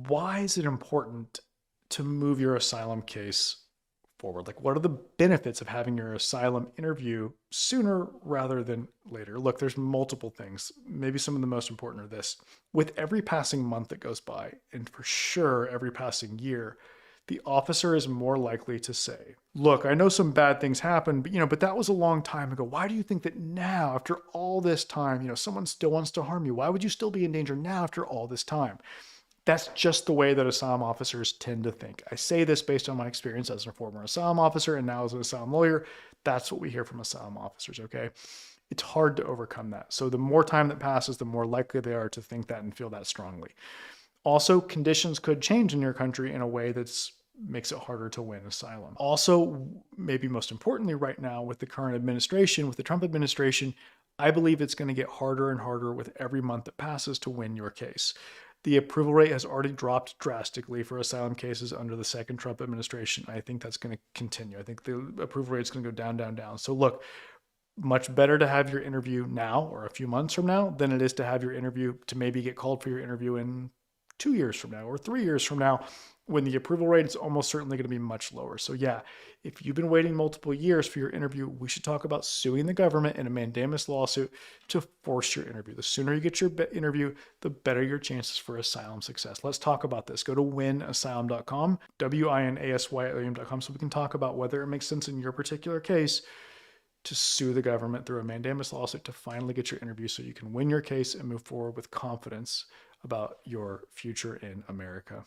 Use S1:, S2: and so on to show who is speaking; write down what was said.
S1: why is it important to move your asylum case forward? Like, what are the benefits of having your asylum interview sooner rather than later? Look, there's multiple things. Maybe some of the most important are this. With every passing month that goes by, and for sure every passing year, the officer is more likely to say, look, I know some bad things happened, but that was a long time ago. Why do you think that now, after all this time, someone still wants to harm you? Why would you still be in danger now after all this time? That's just the way that asylum officers tend to think. I say this based on my experience as a former asylum officer and now as an asylum lawyer. That's what we hear from asylum officers, okay? It's hard to overcome that. So the more time that passes, the more likely they are to think that and feel that strongly. Also, conditions could change in your country in a way that makes it harder to win asylum. Also, maybe most importantly right now with the current administration, with the Trump administration, I believe it's going to get harder and harder with every month that passes to win your case. The approval rate has already dropped drastically for asylum cases under the second Trump administration. I think that's going to continue. I think the approval rate is going to go down, down, down. So look, much better to have your interview now or a few months from now than it is to have your interview to maybe get called for your interview in 2 years from now or 3 years from now when the approval rate is almost certainly going to be much lower. So yeah, if you've been waiting multiple years for your interview, we should talk about suing the government in a mandamus lawsuit to force your interview. The sooner you get your interview, the better your chances for asylum success. Let's talk about this. Go to winasylum.com, winasylum.com, so we can talk about whether it makes sense in your particular case to sue the government through a mandamus lawsuit to finally get your interview so you can win your case and move forward with confidence about your future in America.